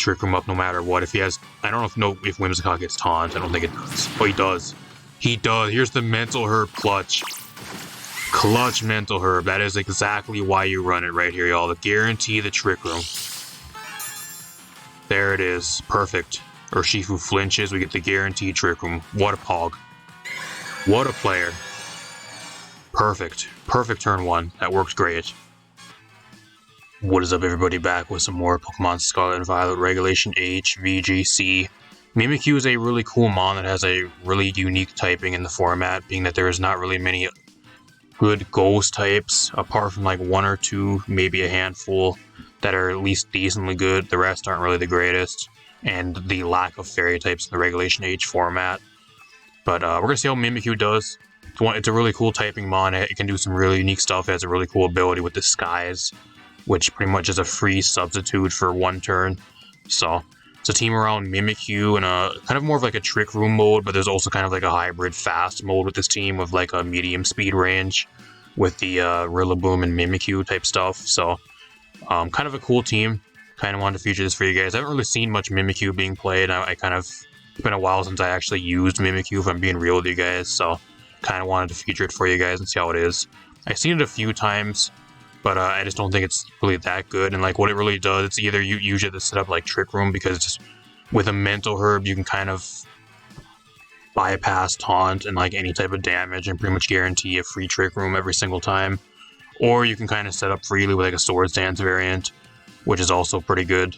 Trick Room up no matter what. If he has, I don't know if Whimsicott gets taunt. I don't think it does. Oh, he does. He does. Here's the Mental Herb clutch. Clutch Mental Herb. That is exactly why you run it right here, y'all. To guarantee the Trick Room. There it is. Perfect. Urshifu flinches. We get the guaranteed Trick Room. What a pog. What a player. Perfect. Perfect turn 1. That worked great. What is up, everybody? Back with some more Pokemon Scarlet and Violet Regulation H VGC. Mimikyu is a really cool mon that has a really unique typing in the format, being that there is not really many good ghost types, apart from like 1 or 2, maybe a handful, that are at least decently good. The rest aren't really the greatest, and the lack of fairy types in the Regulation H format. But we're going to see how Mimikyu does. It's a really cool typing mon. It can do some really unique stuff. It has a really cool ability with Disguise, which pretty much is a free substitute for 1 turn. So it's a team around Mimikyu and a kind of more of like a Trick Room mode, but there's also kind of like a hybrid fast mode with this team with like a medium speed range with the Rillaboom and Mimikyu type stuff. So kind of a cool team. Kind of wanted to feature this for you guys. I haven't really seen much Mimikyu being played. It's been a while since I actually used Mimikyu, if I'm being real with you guys. So kind of wanted to feature it for you guys and see how it is. I've seen it a few times, but I just don't think it's really that good. And like what it really does, it's either you use it to set up like Trick Room, because just with a Mental Herb you can kind of bypass taunt and like any type of damage and pretty much guarantee a free Trick Room every single time. Or you can kind of set up freely with like a Swords Dance variant, which is also pretty good,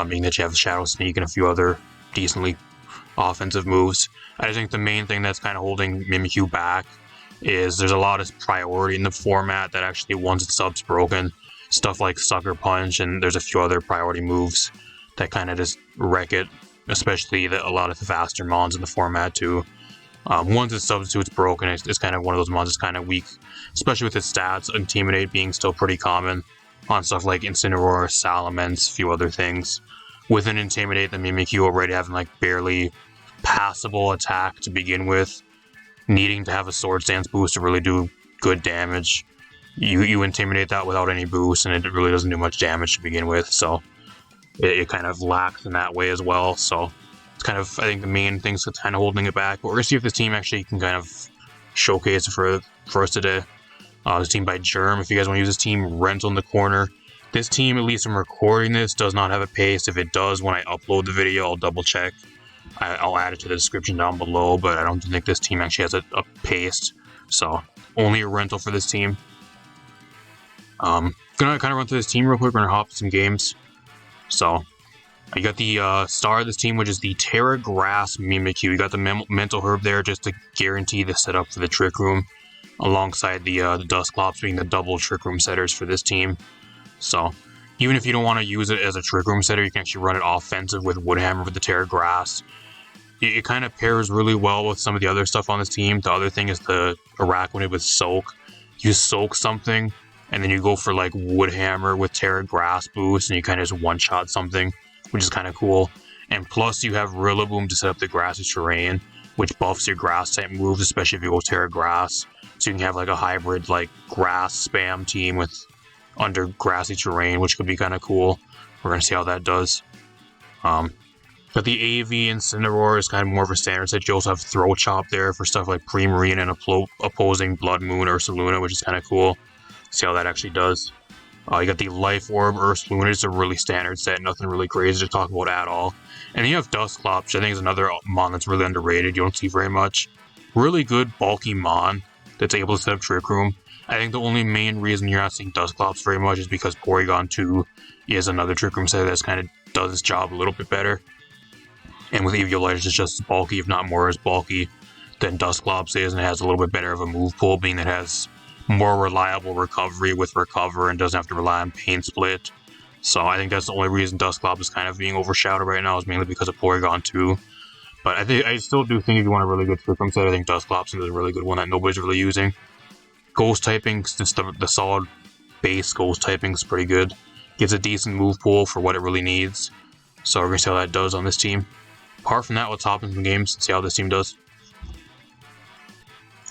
being that you have Shadow Sneak and a few other decently offensive moves. I think the main thing that's kind of holding Mimikyu back is there's a lot of priority in the format that actually, once its sub's broken, stuff like Sucker Punch, and there's a few other priority moves that kind of just wreck it, especially a lot of the faster mons in the format too. Once its substitute's broken, it's kind of one of those mons that's kind of weak, especially with its stats, Intimidate being still pretty common on stuff like Incineroar, Salamence, a few other things. With an Intimidate, the Mimikyu already having like barely passable attack to begin with, needing to have a Swords Dance boost to really do good damage. You Intimidate that without any boost, and it really doesn't do much damage to begin with, so it kind of lacks in that way as well. So it's kind of, I think, the main things that's kind of holding it back. But we're going to see if this team actually can kind of showcase it for us today. This team by Germ. If you guys want to use this team, Rental in the corner. This team, at least I'm recording this, does not have a paste. If it does, when I upload the video, I'll double check. I'll add it to the description down below, but I don't think this team actually has a paste. So only a rental for this team. Gonna kind of run through this team real quick. We're gonna hop some games. So you got the star of this team, which is the Terra Grass Mimikyu. You got the Mental Herb there just to guarantee the setup for the Trick Room, alongside the Dusclops being the double Trick Room setters for this team. So even if you don't want to use it as a Trick Room setter, you can actually run it offensive with Woodhammer with the Terra Grass. It kind of pairs really well with some of the other stuff on this team. The other thing is the Araquanid with Soak. You soak something, and then you go for like Woodhammer with Terra Grass boost, and you kind of just one-shot something, which is kind of cool. And plus you have Rillaboom to set up the grassy terrain, which buffs your grass type moves, especially if you go Terra Grass. So you can have like a hybrid like grass spam team with under grassy terrain, which could be kind of cool. We're going to see how that does. But the AV Incineroar is kind of more of a standard set. You also have Throat Chop there for stuff like Primarine and opposing Blood Moon Ursaluna, which is kind of cool. See how that actually does. You got the Life Orb Ursaluna. It's a really standard set, nothing really crazy to talk about at all. And then you have Dusclops, which I think is another mon that's really underrated. You don't see very much. Really good bulky mon that's able to set up Trick Room. I think the only main reason you're not seeing Dusclops very much is because Porygon 2 is another Trick Room setter that's kind of does its job a little bit better. And with Eviolite, it's just as bulky, if not more as bulky, than Dusclops is, and it has a little bit better of a move pool, being that it has more reliable recovery with Recover and doesn't have to rely on Pain Split. So I think that's the only reason Dusclops is kind of being overshadowed right now, is mainly because of Porygon 2. But I still do think if you want a really good Trick Room set, I think Dusclops is a really good one that nobody's really using. Ghost typing, just the solid base Ghost typing is pretty good. Gives a decent move pool for what it really needs. So we're going to see how that does on this team. Apart from that, let's hop into some games and see how this team does.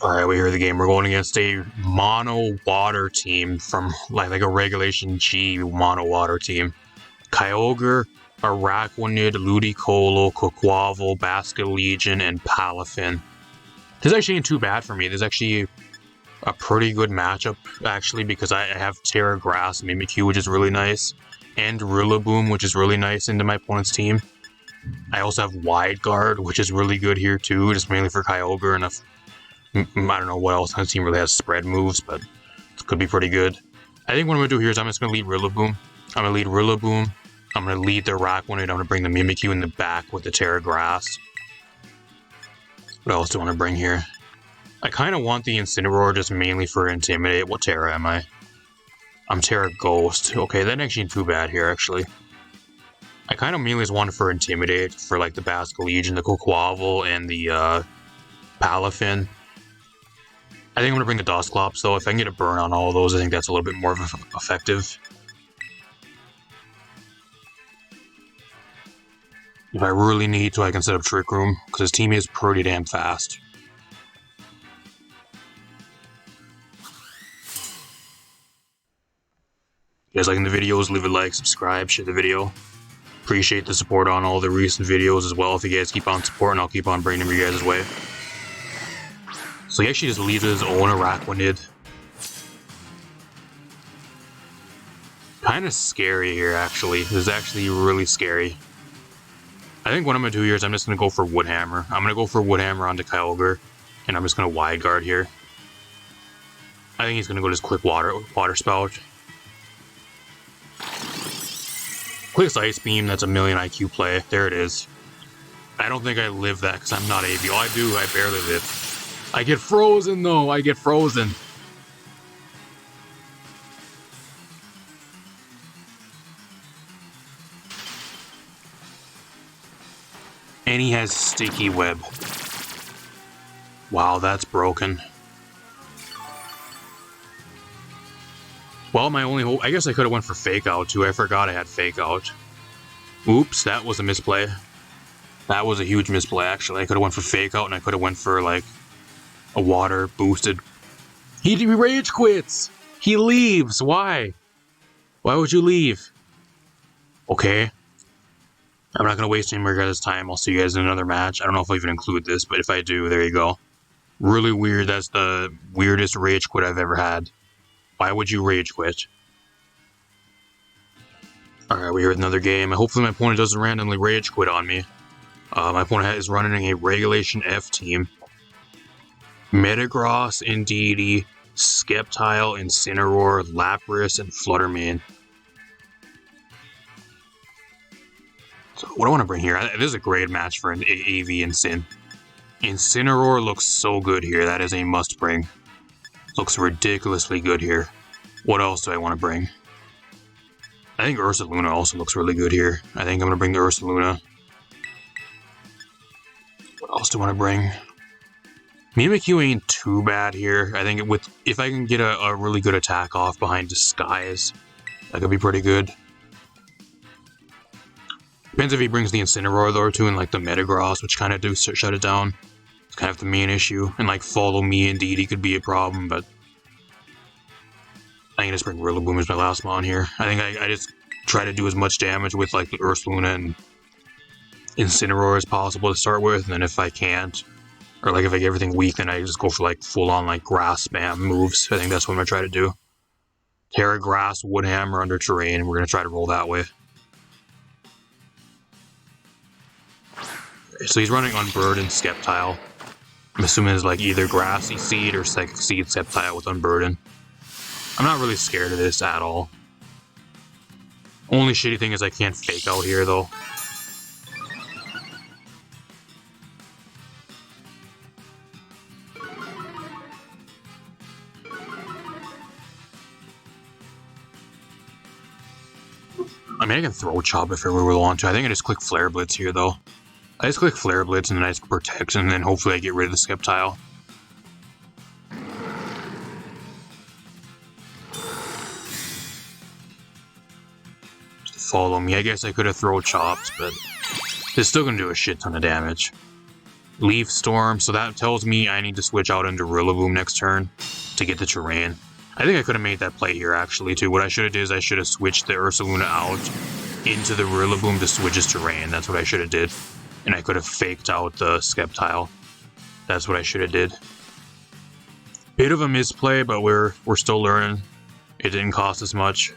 Alright, we hear the game. We're going against a mono water team from like a Regulation G mono water team. Kyogre, Araquanid, Ludicolo, Quaquaval, Basket Legion, and Palafin. This actually ain't too bad for me. This is actually a pretty good matchup, actually, because I have Terra Grass, Mimikyu, which is really nice, and Rillaboom, which is really nice into my opponent's team. I also have Wide Guard, which is really good here too, just mainly for Kyogre, and I don't know what else on the team really has spread moves, but it could be pretty good. I think what I'm going to do here is I'm just going to lead Rillaboom. I'm going to lead Rillaboom. I'm going to lead the Araquanid. I'm going to bring the Mimikyu in the back with the Terra Grass. What else do I want to bring here? I kind of want the Incineroar just mainly for Intimidate. What Terra am I? I'm Terra Ghost. Okay, that actually ain't too bad here, actually. I kind of mainly just want it for Intimidate, for like the Basket Legion, the Quaquaval, and the Palafin. I think I'm going to bring the Dusclops, though. If I can get a burn on all of those, I think that's a little bit more effective. If I really need to, I can set up Trick Room, because his team is pretty damn fast. If you guys liking the videos, leave a like, subscribe, share the video. Appreciate the support on all the recent videos as well. If you guys keep on supporting, I'll keep on bringing them your guys' way. So he actually just leaves his own Araquanid. Kind of scary here, actually. This is actually really scary. I think what I'm going to do here is I'm just going to go for Wood Hammer. I'm going to go for Wood Hammer onto Kyogre, and I'm just going to Wide Guard here. I think he's going to go just quick Water Spout. Quick Ice Beam, that's a million IQ play. There it is. I don't think I live that because I'm not AV. Oh, I do. I barely live. I get frozen, though. I get frozen. And he has Sticky Web. Wow, that's broken. Well, my only hope... I guess I could have went for Fake Out, too. I forgot I had Fake Out. Oops, that was a misplay. That was a huge misplay, actually. I could have went for Fake Out, and I could have went for, like, a water boosted. He rage quits! He leaves! Why? Why would you leave? Okay. I'm not going to waste any more guys' time. I'll see you guys in another match. I don't know if I'll even include this, but if I do, there you go. Really weird. That's the weirdest rage quit I've ever had. Why would you rage quit? Alright, we're here with another game. Hopefully my opponent doesn't randomly rage quit on me. My opponent is running a Regulation F team. Metagross, Indeedee, Sceptile, Incineroar, Lapras, and Fluttermane. So what I want to bring here, this is a great match for an AV and Sin. Incineroar looks so good here. That is a must bring. Looks ridiculously good here. What else do I want to bring? I think Ursaluna also looks really good here. I think I'm going to bring the Ursaluna. What else do I want to bring? Mimikyu ain't too bad here. I think if I can get a really good attack off behind Disguise, that could be pretty good. Depends if he brings the Incineroar though too, and like the Metagross, which kind of do shut it down. It's kind of the main issue. And like Follow Me Indeedee could be a problem, but I can just bring Rillaboom as my last mon here. I think I just try to do as much damage with like the Ursaluna and Incineroar as possible to start with, and then if I can't, or like if I get everything weak, then I just go for like full on like grass spam moves. I think that's what I'm gonna try to do. Terra Grass, Wood Hammer under terrain, and we're gonna try to roll that way. So he's running Unburden Sceptile. I'm assuming it's like either Grassy Seed or Psychic Seed Sceptile with Unburden. I'm not really scared of this at all. Only shitty thing is I can't Fake Out here though. I mean, I can Throw Chop if I really want to. I think I just click Flare Blitz here, though. I just click Flare Blitz and then I just Protect, and then hopefully I get rid of the Sceptile. Just Follow Me. I guess I could have Throw Chopped, but it's still going to do a shit ton of damage. Leaf Storm, so that tells me I need to switch out into Rillaboom next turn to get the terrain. I think I could have made that play here, actually, too. What I should have did is I should have switched the Ursaluna out into the Rillaboom to switch his terrain. That's what I should have did. And I could have faked out the Sceptile. That's what I should have did. Bit of a misplay, but we're still learning. It didn't cost us much.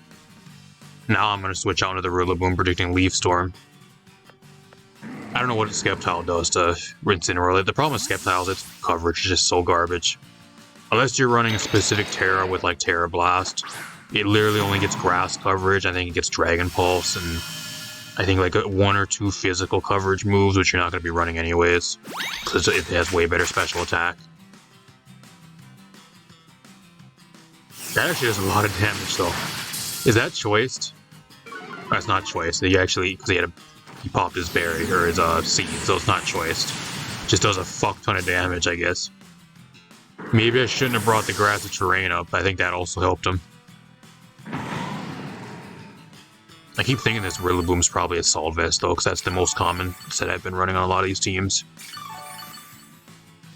Now I'm going to switch out to the Rillaboom, predicting Leaf Storm. I don't know what Sceptile does to Incineroar. The problem with Sceptile is its coverage is just so garbage. Unless you're running a specific Terra with like Terra Blast, it literally only gets grass coverage. I think it gets Dragon Pulse, and I think like 1 or 2 physical coverage moves, which you're not going to be running anyways, because it has way better special attack. That actually does a lot of damage though. Is that choiced? That's not choiced. He actually, because he popped his berry, or his seed, so it's not choiced. Just does a fuck ton of damage, I guess. Maybe I shouldn't have brought the grassy terrain up. I think that also helped him. I keep thinking this Rillaboom's probably Assault Vest though, because that's the most common set I've been running on a lot of these teams.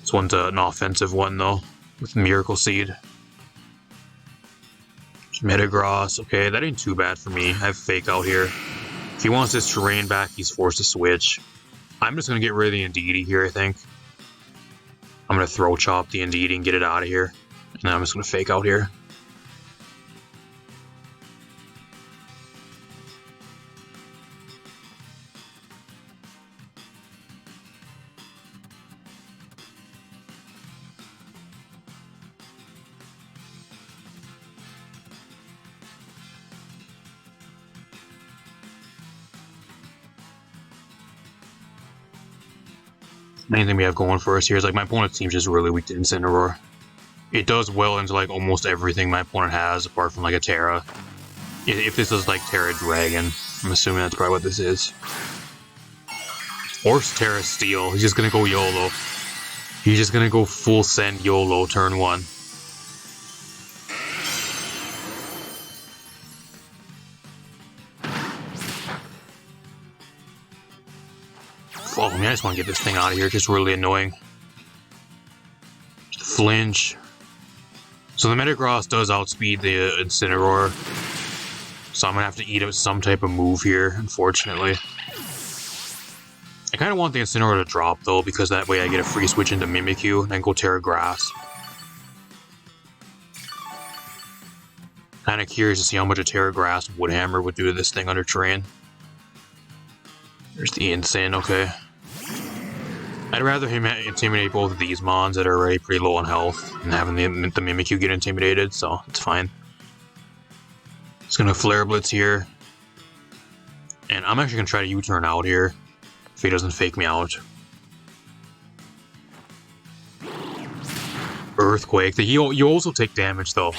This one's an offensive one though, with Miracle Seed. Metagross, okay, that ain't too bad for me. I have Fake Out here. If he wants his terrain back, he's forced to switch. I'm just going to get rid of the Indeedee here, I think. I'm going to Throw Chop the Indeedee and get it out of here. And then I'm just going to Fake Out here. Main thing we have going for us here is like my opponent's team's just really weak to Incineroar. It does well into like almost everything my opponent has, apart from like a Terra. If this is like Terra Dragon, I'm assuming that's probably what this is. Or Terra Steel. He's just gonna go YOLO. He's just gonna go full send YOLO turn 1. Oh man, I just want to get this thing out of here. It's just really annoying. Flinch. So the Metagross does outspeed the Incineroar. So I'm going to have to eat up some type of move here, unfortunately. I kind of want the Incineroar to drop though, because that way I get a free switch into Mimikyu and then go Terra Grass. Kind of curious to see how much a Terra Grass Woodhammer would do to this thing under terrain. There's the Insane, okay. I'd rather him intimidate both of these mons that are already pretty low on health and having the Mimikyu get intimidated, so it's fine. Just gonna Flare Blitz here. And I'm actually gonna try to U-turn out here if he doesn't fake me out. Earthquake. You also take damage though.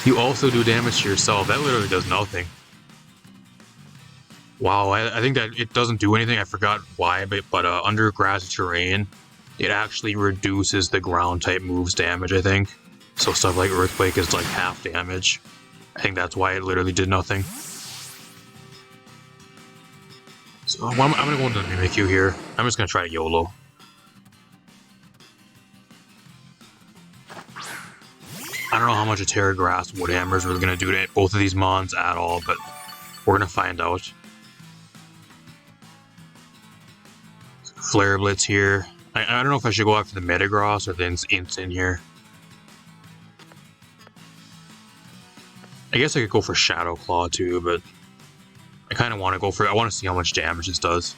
You also do damage to yourself. That literally does nothing. Wow, I think that it doesn't do anything. I forgot why, but under grassy terrain, it actually reduces the ground type moves damage, I think. So stuff like Earthquake is like half damage. I think that's why it literally did nothing. So I'm gonna go into the Mimikyu here. I'm just gonna try to YOLO. I don't know how much a Terra Grass Woodhammer is really gonna do to both of these mons at all, but we're gonna find out. Flare Blitz here. I don't know if I should go after the Metagross or the Instant here. I guess I could go for Shadow Claw too, but I kind of want to go for it. I want to see how much damage this does.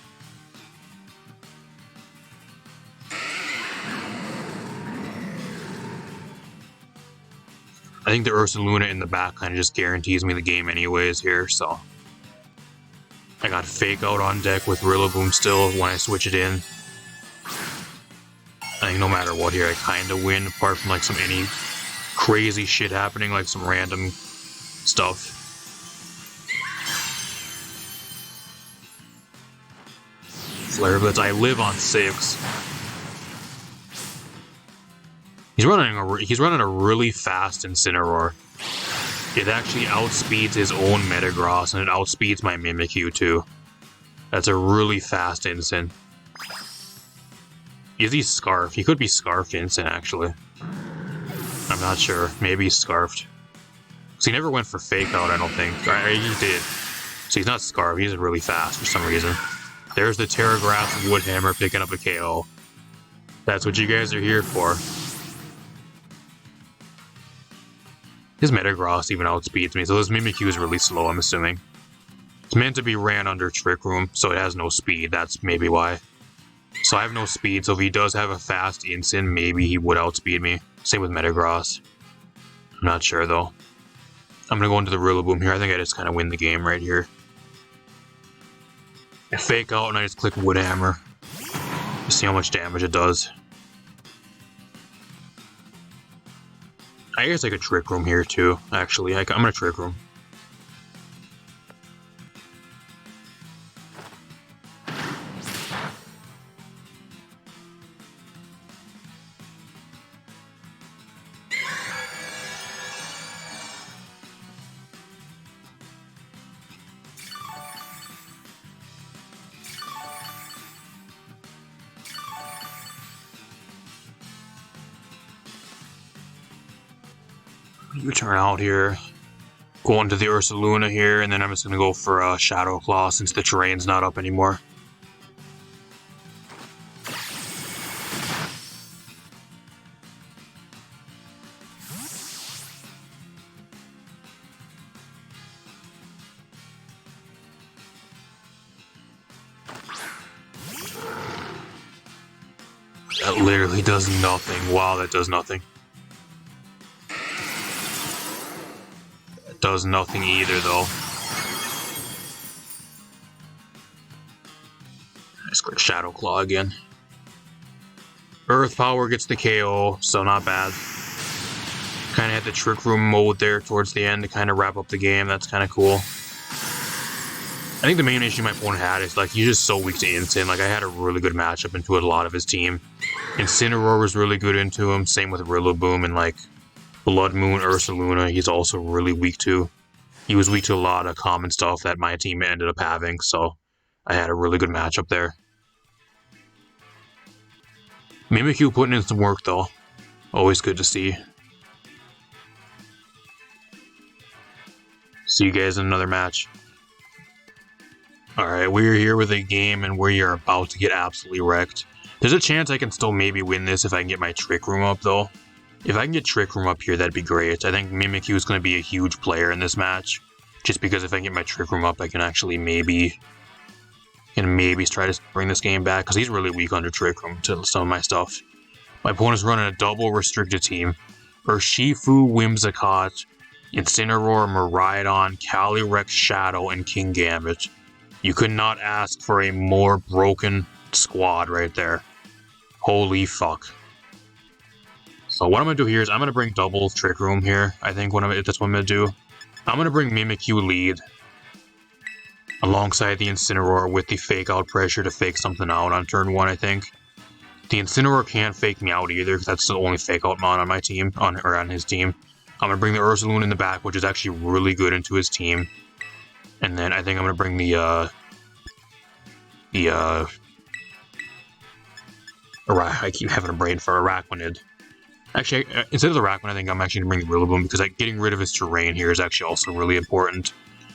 I think the Ursaluna in the back kind of just guarantees me the game anyways here, so. I got Fake Out on deck with Rillaboom still when I switch it in. I think no matter what here, I kind of win, apart from like any crazy shit happening, like some random stuff. Flare Blitz, I live on 6. He's running a really fast Incineroar. It actually outspeeds his own Metagross, and it outspeeds my Mimikyu too. That's a really fast Incin. Is he Scarf? He could be Scarf Incin, actually. I'm not sure. Maybe he's Scarfed. Because he never went for Fake Out, I don't think. He did. So he's not Scarlet, he's really fast for some reason. There's the Terra Grass Woodhammer picking up a KO. That's what you guys are here for. His Metagross even outspeeds me, so this Mimikyu is really slow, I'm assuming. It's meant to be ran under Trick Room, so it has no speed, that's maybe why. So I have no speed, so if he does have a fast instant, maybe he would outspeed me. Same with Metagross. I'm not sure though. I'm gonna go into the Rillaboom here, I think I just kind of win the game right here. I fake out and I just click Woodhammer. See how much damage it does. I guess I could Trick Room here too, actually. I'm gonna Trick Room. You turn out here, go into the Ursaluna here, and then I'm just going to go for a Shadow Claw since the terrain's not up anymore. That literally does nothing. Wow, that does nothing. Does nothing either though. Let's click Shadow Claw again. Earth Power gets the KO, so not bad. Kind of had the Trick Room mode there towards the end to kind of wrap up the game. That's kind of cool. I think the main issue my opponent had is like he's just so weak to Instant. Like I had a really good matchup into a lot of his team. Incineroar was really good into him. Same with Rillaboom and like Blood Moon, Ursaluna, he's also really weak to. He was weak to a lot of common stuff that my team ended up having, so I had a really good matchup there. Mimikyu putting in some work though. Always good to see. See you guys in another match. Alright, we're here with a game and we are about to get absolutely wrecked. There's a chance I can still maybe win this if I can get my Trick Room up though. If I can get Trick Room up here, that'd be great. I think Mimikyu is going to be a huge player in this match. Just because if I can get my Trick Room up, I can actually maybe try to bring this game back. Because he's really weak under Trick Room to some of my stuff. My opponent's running a double restricted team. Urshifu, Whimsicott, Incineroar, Miraidon, Calyrex, Shadow, and Kingambit. You could not ask for a more broken squad right there. Holy fuck. So what I'm going to do here is I'm going to bring double Trick Room here. I think that's what I'm going to do. I'm going to bring Mimikyu lead alongside the Incineroar with the fake out pressure to fake something out on turn 1, I think. The Incineroar can't fake me out either because that's the only fake out mon on my team, on his team. I'm going to bring the Ursaluna in the back, which is actually really good into his team. And then I think I'm going to bring I keep having a brain for Araquanid. Actually, instead of the Araquanid, I think I'm actually going to bring the Rillaboom because getting rid of his terrain here is actually also really important.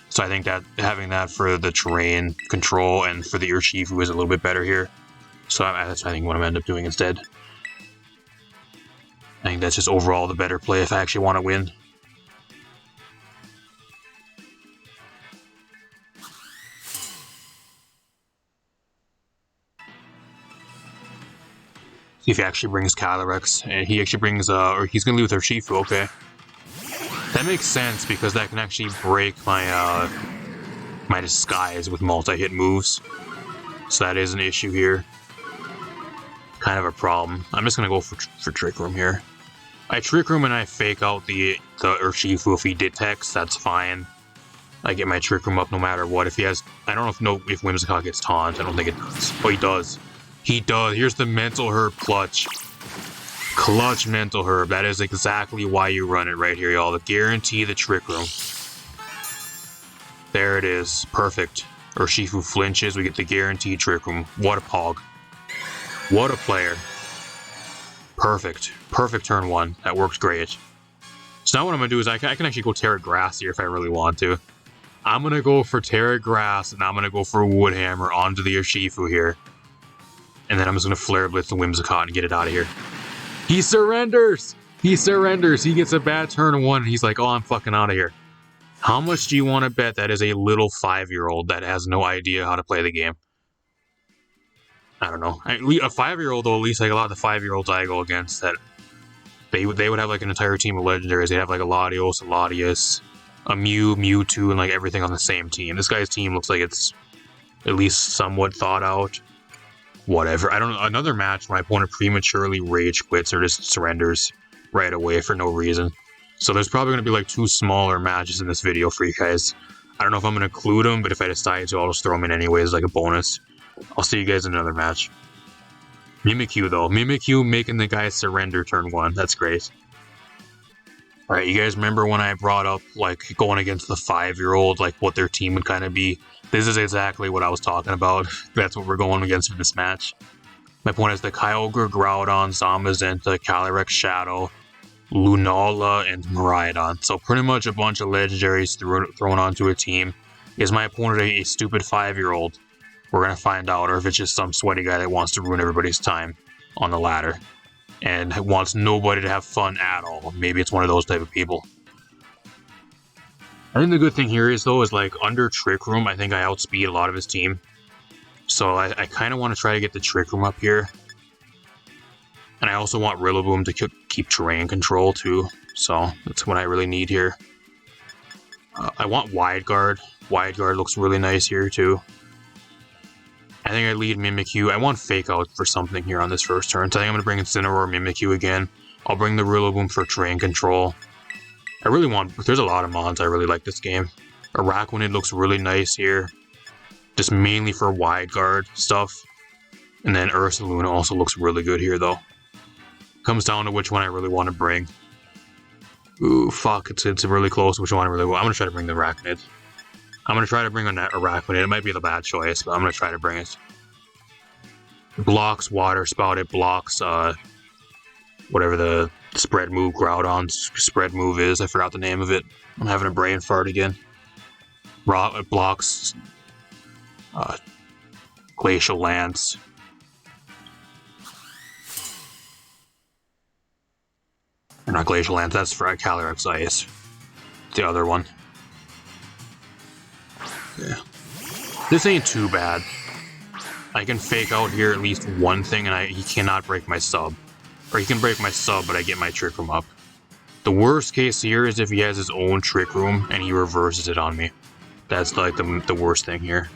So I think that having that for the terrain control and for the Urshifu is a little bit better here. So that's I think what I'm going to end up doing instead. I think that's just overall the better play if I actually want to win. See if he actually brings Calyrex, and he actually brings, or he's gonna leave with Urshifu, okay. That makes sense, because that can actually break my, my disguise with multi-hit moves. So that is an issue here. Kind of a problem. I'm just gonna go for Trick Room here. I Trick Room and I fake out the Urshifu. If he detects, that's fine. I get my Trick Room up no matter what. If he has, I don't know if Whimsicott gets taunt, I don't think it does. Oh, he does. He does. Here's the Mental Herb clutch. Clutch Mental Herb. That is exactly why you run it right here, y'all. To guarantee the Trick Room. There it is. Perfect. Urshifu flinches. We get the guaranteed Trick Room. What a pog. What a player. Perfect. Perfect turn 1. That works great. So now what I'm going to do is I can actually go Terra Grass here if I really want to. I'm going to go for Terra Grass, and I'm going to go for Woodhammer onto the Urshifu here. And then I'm just going to Flare Blitz the Whimsicott and get it out of here. He surrenders! He surrenders. He gets a bad turn 1, and he's like, oh, I'm fucking out of here. How much do you want to bet that is a little 5-year-old that has no idea how to play the game? I don't know. A 5-year-old, though, at least like a lot of the 5-year-olds I go against, that they would have like an entire team of legendaries. They'd have like a Latios, a Latias, a Mew, Mewtwo, and like everything on the same team. This guy's team looks like it's at least somewhat thought out. Whatever. I don't know. Another match, my opponent prematurely rage quits or just surrenders right away for no reason. So there's probably going to be like 2 smaller matches in this video for you guys. I don't know if I'm going to include them, but if I decide to, I'll just throw them in anyways, like a bonus. I'll see you guys in another match. Mimikyu, though. Mimikyu making the guy surrender turn 1. That's great. Alright, you guys remember when I brought up, like, going against the 5-year-old, like, what their team would kind of be? This is exactly what I was talking about. That's what we're going against in this match. My opponent has the Kyogre, Groudon, Zamazenta, Calyrex Shadow, Lunala, and Miraidon. So pretty much a bunch of legendaries thrown onto a team. Is my opponent a stupid 5-year-old? We're going to find out, or if it's just some sweaty guy that wants to ruin everybody's time on the ladder and wants nobody to have fun at all. Maybe it's one of those type of people. I think the good thing here is, though, is like under Trick Room, I think I outspeed a lot of his team. So I kind of want to try to get the Trick Room up here. And I also want Rillaboom to keep terrain control, too. So that's what I really need here. I want Wide Guard. Wide Guard looks really nice here, too. I think I lead Mimikyu. I want Fake Out for something here on this first turn. So I think I'm going to bring Incineroar, Mimikyu again. I'll bring the Rillaboom for terrain control. I really want... There's a lot of mons I really like this game. Araquanid looks really nice here. Just mainly for Wide Guard stuff. And then Ursaluna also looks really good here, though. Comes down to which one I really want to bring. Ooh, fuck. It's really close which one I really want. I'm going to try to bring the Araquanid. I'm going to try to bring a Araquanid. It might be the bad choice, but I'm going to try to bring it. It blocks Water Spout. It blocks whatever the spread move, Groudon's spread move is. I forgot the name of it. I'm having a brain fart again. It blocks Glacial Lance. Or not Glacial Lance, that's for Calyrex Ice. The other one. Yeah. This ain't too bad. I can Fake Out here at least one thing, and he cannot break my sub. Or he can break my sub, but I get my Trick Room up. The worst case here is if he has his own Trick Room and he reverses it on me. That's like the worst thing here.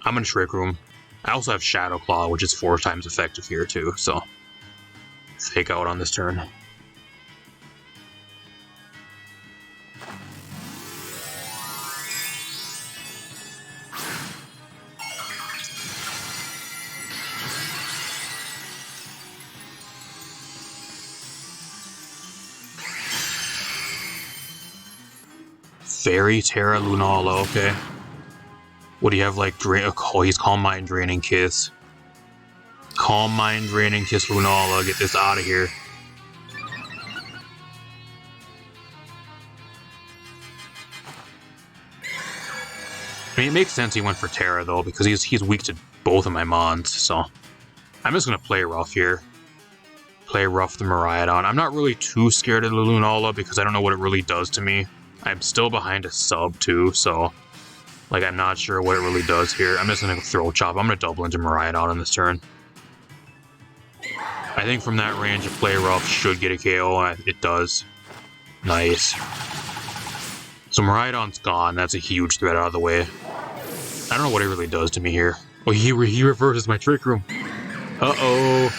I'm in Trick Room. I also have Shadow Claw, which is 4 times effective here too, so Fake Out on this turn. Fairy Terra Lunala, okay. What do you have, like, oh, he's Calm Mind Draining Kiss. Calm Mind Draining Kiss Lunala, get this out of here. I mean, it makes sense he went for Terra, though, because he's weak to both of my mons, so... I'm just gonna play rough here. Play rough the Miraidon. I'm not really too scared of the Lunala, because I don't know what it really does to me. I'm still behind a sub, too, so... Like, I'm not sure what it really does here. I'm just gonna Throat Chop. I'm gonna double into Miraidon on this turn. I think from that range, a play rough should get a KO, and it does. Nice. So Miraidon's gone. That's a huge threat out of the way. I don't know what it really does to me here. Oh, he reverses my Trick Room. Uh-oh.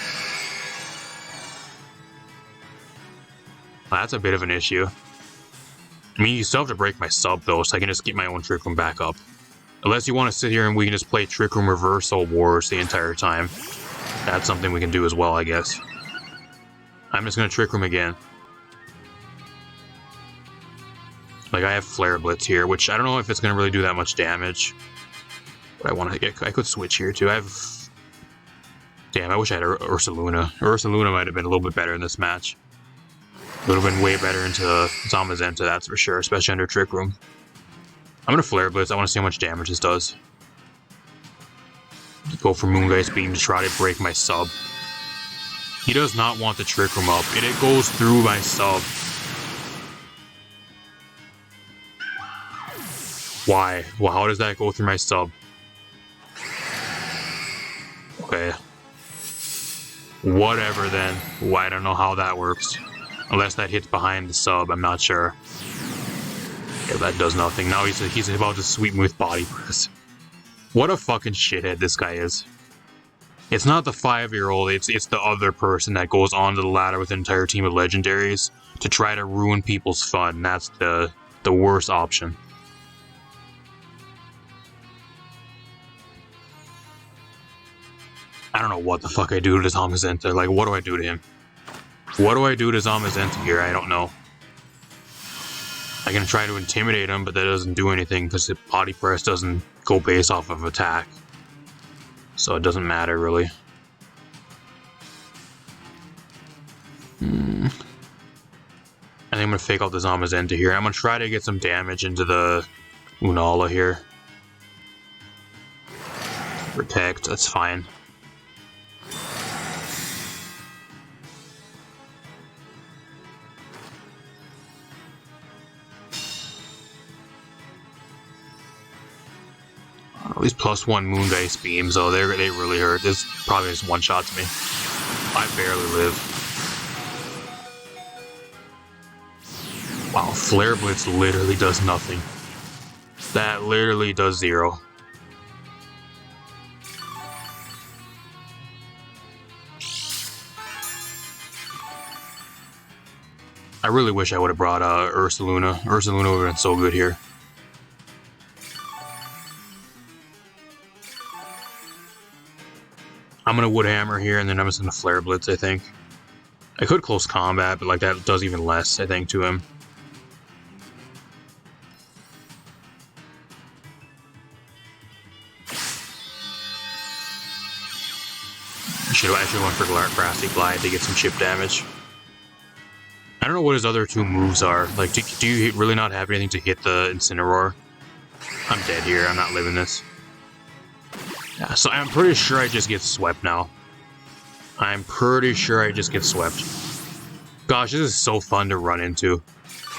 That's a bit of an issue. I mean, you still have to break my sub, though, so I can just get my own Trick Room back up. Unless you want to sit here and we can just play Trick Room Reversal Wars the entire time. That's something we can do as well, I guess. I'm just going to Trick Room again. Like, I have Flare Blitz here, which I don't know if it's going to really do that much damage. But I could switch here, too. I have... Damn, I wish I had Ursaluna. Ursaluna might have been a little bit better in this match. Would have been way better into Zamazenta, that's for sure, especially under Trick Room. I'm gonna Flare Blitz. I want to see how much damage this does. Go for Moongeist Beam to try to break my sub. He does not want the Trick Room up, and it goes through my sub. Why? Well, how does that go through my sub? Okay. Whatever then. Well, I don't know how that works. Unless that hits behind the sub, I'm not sure. Yeah, that does nothing. Now he's about to sweep me with Body Press. What a fucking shithead this guy is. It's not the 5-year-old, it's the other person that goes onto the ladder with an entire team of legendaries to try to ruin people's fun. That's the worst option. I don't know what the fuck I do to Zamazenta. Like, what do I do to him? What do I do to Zamazenta here? I don't know. I can try to intimidate him, but that doesn't do anything because the Body Press doesn't go based off of attack. So it doesn't matter, really. I think I'm going to fake out the Zamazenta here. I'm going to try to get some damage into the Unala here. Protect, that's fine. These +1 Moongeist beams, though, they really hurt. This probably just one-shots me. I barely live. Wow, Flare Blitz literally does nothing. That literally does 0. I really wish I would have brought Ursaluna. Ursaluna would have been so good here. I'm gonna Woodhammer here, and then I'm just gonna Flare Blitz, I think. I could close combat, but like that does even less, I think, to him. I should have went for Grassy Glide to get some chip damage. I don't know what his other 2 moves are. Like, do you really not have anything to hit the Incineroar? I'm dead here, I'm not living this. Yeah, so I'm pretty sure I just get swept now. I'm pretty sure I just get swept. Gosh, this is so fun to run into.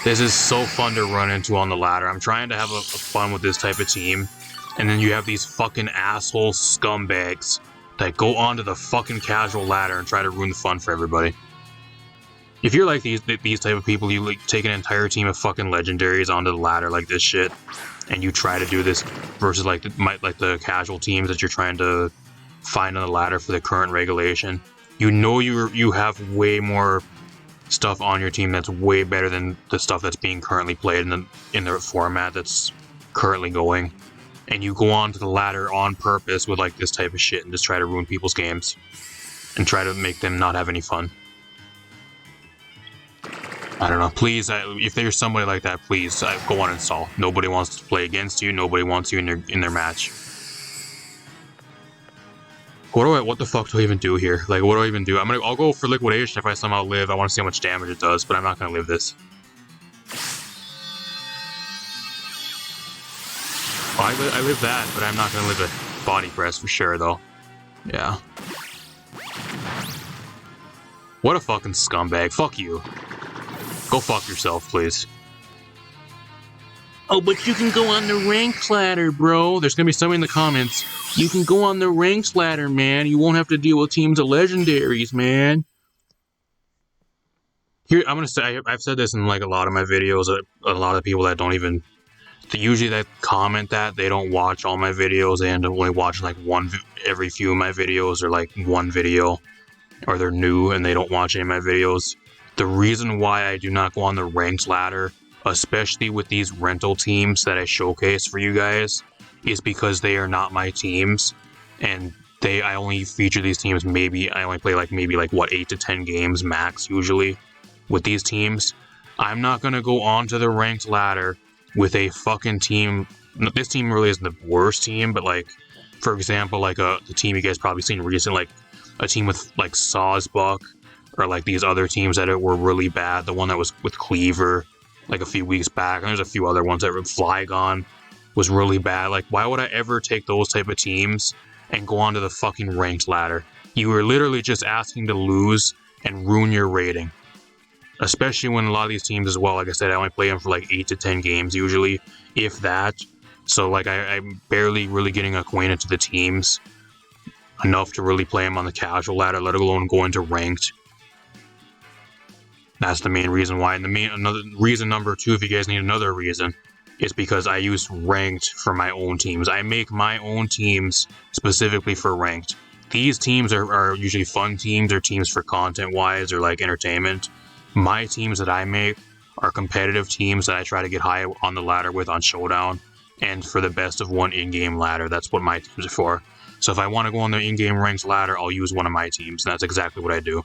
This is so fun to run into on the ladder. I'm trying to have a fun with this type of team. And then you have these fucking asshole scumbags that go onto the fucking casual ladder and try to ruin the fun for everybody. If you're like these type of people, you like take an entire team of fucking legendaries onto the ladder like this shit, and you try to do this versus like the casual teams that you're trying to find on the ladder for the current regulation. You know you have way more stuff on your team that's way better than the stuff that's being currently played in the format that's currently going, and you go onto the ladder on purpose with like this type of shit and just try to ruin people's games and try to make them not have any fun. I don't know, please, if there's somebody like that, please, go uninstall. Nobody wants to play against you, nobody wants you in their match. What the fuck do I even do here? Like, what do I even do? I'll go for Liquidation if I somehow live. I want to see how much damage it does, but I'm not gonna live this. Oh, I live that, but I'm not gonna live a Body Press for sure, though. Yeah. What a fucking scumbag. Fuck you. Go fuck yourself, please. Oh, but you can go on the rank ladder, bro. There's gonna be somebody in the comments. You can go on the ranks ladder, man. You won't have to deal with teams of legendaries, man. Here, I'm gonna say, I've said this in like a lot of my videos. A lot of people that don't even, usually that comment that they don't watch all my videos. They end up only watching like every few of my videos, or like one video, or they're new and they don't watch any of my videos. The reason why I do not go on the ranked ladder, especially with these rental teams that I showcase for you guys, is because they are not my teams, and I only feature these teams I only play maybe 8 to 10 games max usually with these teams. I'm not gonna go onto the ranked ladder with a fucking team. This team really isn't the worst team, but like, for example, like the team you guys probably seen recently, like a team with like Sawsbuck, or like these other teams that were really bad. The one that was with Cleaver like a few weeks back, and there's a few other ones that were Flygon. was really bad. Like, why would I ever take those type of teams and go onto the fucking ranked ladder? You were literally just asking to lose and ruin your rating. Especially when a lot of these teams as well, like I said, I only play them for like 8 to 10 games usually, if that. So like I'm barely really getting acquainted to the teams enough to really play them on the casual ladder, let alone go into ranked. That's the main reason why. And another reason number 2, if you guys need another reason, is because I use ranked for my own teams. I make my own teams specifically for ranked. These teams are usually fun teams or teams for content wise or like entertainment. My teams that I make are competitive teams that I try to get high on the ladder with on Showdown, and for the best of one in-game ladder. That's what my teams are for. So if I want to go on the in-game ranked ladder, I'll use one of my teams, and that's exactly what I do.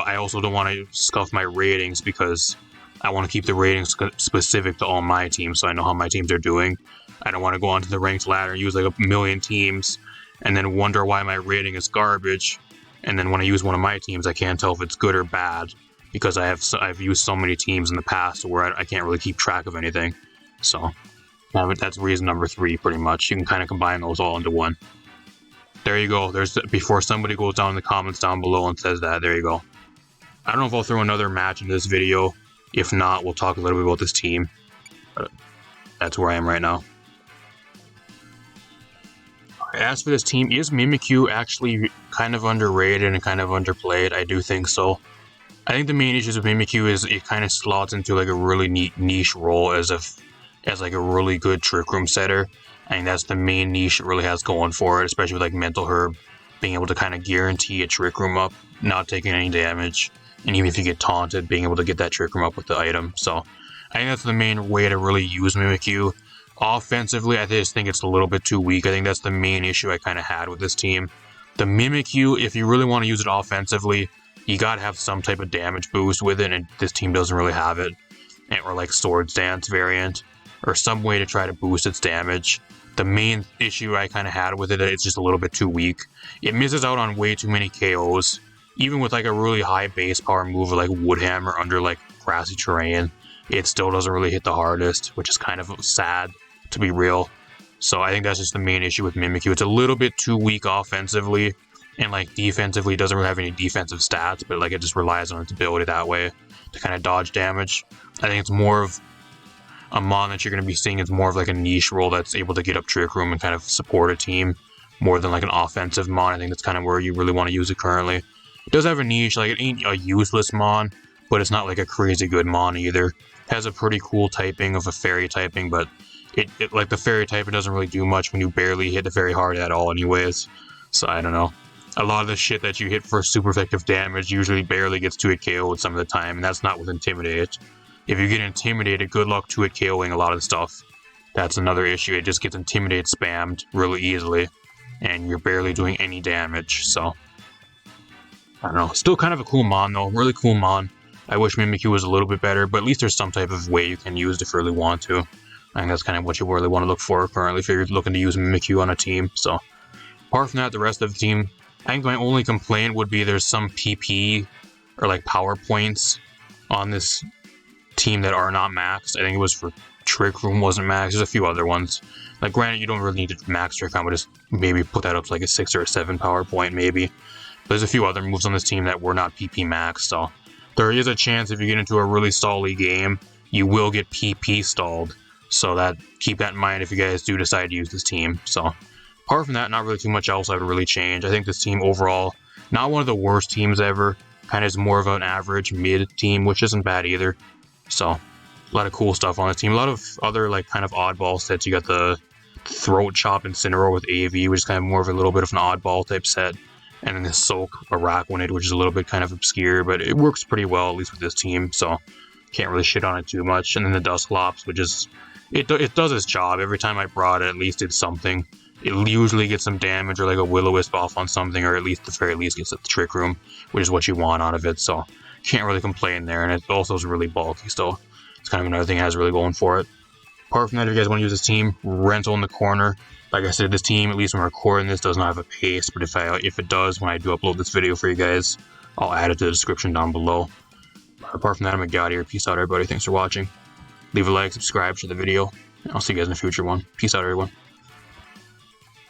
I also don't want to scuff my ratings because I want to keep the ratings specific to all my teams, so I know how my teams are doing. I don't want to go onto the ranked ladder and use like 1,000,000 teams and then wonder why my rating is garbage. And then when I use one of my teams, I can't tell if it's good or bad because I've used so many teams in the past where I can't really keep track of anything. So that's reason number 3, pretty much. You can kind of combine those all into one. There you go. Before somebody goes down in the comments down below and says that, there you go. I don't know if I'll throw another match into this video. If not, we'll talk a little bit about this team. But that's where I am right now. As for this team, is Mimikyu actually kind of underrated and kind of underplayed? I do think so. I think the main issues with Mimikyu is it kind of slots into like a really neat niche role as like a really good trick room setter. I think that's the main niche it really has going for it, especially with like Mental Herb being able to kind of guarantee a trick room up, not taking any damage, and even if you get taunted, being able to get that trick room up with the item. So I think that's the main way to really use Mimikyu. Offensively, I just think it's a little bit too weak. I think that's the main issue I kind of had with this team. The Mimikyu, if you really want to use it offensively, you gotta have some type of damage boost with it, and this team doesn't really have it. Or like Swords Dance variant, or some way to try to boost its damage. The main issue I kind of had with it, it's just a little bit too weak. It misses out on way too many KOs. Even with like a really high base power move like Woodhammer under like grassy terrain, it still doesn't really hit the hardest, which is kind of sad, to be real. So I think that's just the main issue with Mimikyu. It's a little bit too weak offensively, and like defensively doesn't really have any defensive stats, but like it just relies on its ability that way to kind of dodge damage. I think it's more of a mon that you're going to be seeing. It's more of like a niche role that's able to get up trick room and kind of support a team more than like an offensive mon. I think that's kind of where you really want to use it currently. It does have a niche, like it ain't a useless mon, but it's not like a crazy good mon either. It has a pretty cool typing of a fairy typing, but it like the fairy type, it doesn't really do much when you barely hit it very hard at all anyways. So I don't know. A lot of the shit that you hit for super effective damage usually barely gets 2-hit KO'd some of the time, and that's not with Intimidate. If you get Intimidated, good luck 2-hit KOing a lot of the stuff. That's another issue. It just gets Intimidate spammed really easily, and you're barely doing any damage, so I don't know. Still kind of a cool mon though, really cool mon. I wish Mimikyu was a little bit better, but at least there's some type of way you can use it if you really want to. I think that's kind of what you really want to look for currently if you're looking to use Mimikyu on a team. So apart from that, the rest of the team, I think my only complaint would be there's some PP or like power points on this team that are not maxed. I think it was for Trick Room wasn't maxed. There's a few other ones. Like granted, you don't really need to max Trick Room, but just maybe put that up to like a 6 or a 7 power point maybe. But there's a few other moves on this team that were not PP maxed, so there is a chance if you get into a really stally game, you will get PP stalled. So keep that in mind if you guys do decide to use this team. So apart from that, not really too much else I would really change. I think this team overall, not one of the worst teams ever. Kind of is more of an average mid team, which isn't bad either. So a lot of cool stuff on this team. A lot of other like kind of oddball sets. You got the Throat Chop Incineroar with AV, which is kind of more of a little bit of an oddball type set. And then the Soak Araquanid, which is a little bit kind of obscure, but it works pretty well, at least with this team. So can't really shit on it too much. And then the Dusclops, which is it does its job. Every time I brought it, at least it's something. It usually gets some damage or like a Will-O-Wisp off on something, or at least the very least gets at the Trick Room, which is what you want out of it. So can't really complain there. And it also is really bulky, so it's kind of another thing it has really going for it. Apart from that, if you guys want to use this team, Rental in the corner. Like I said, this team, at least when I'm recording this, does not have a pace, but if it does, when I do upload this video for you guys, I'll add it to the description down below. Apart from that, I'm going to get out of here. Peace out, everybody. Thanks for watching. Leave a like, subscribe, share the video. I'll see you guys in a future one. Peace out, everyone.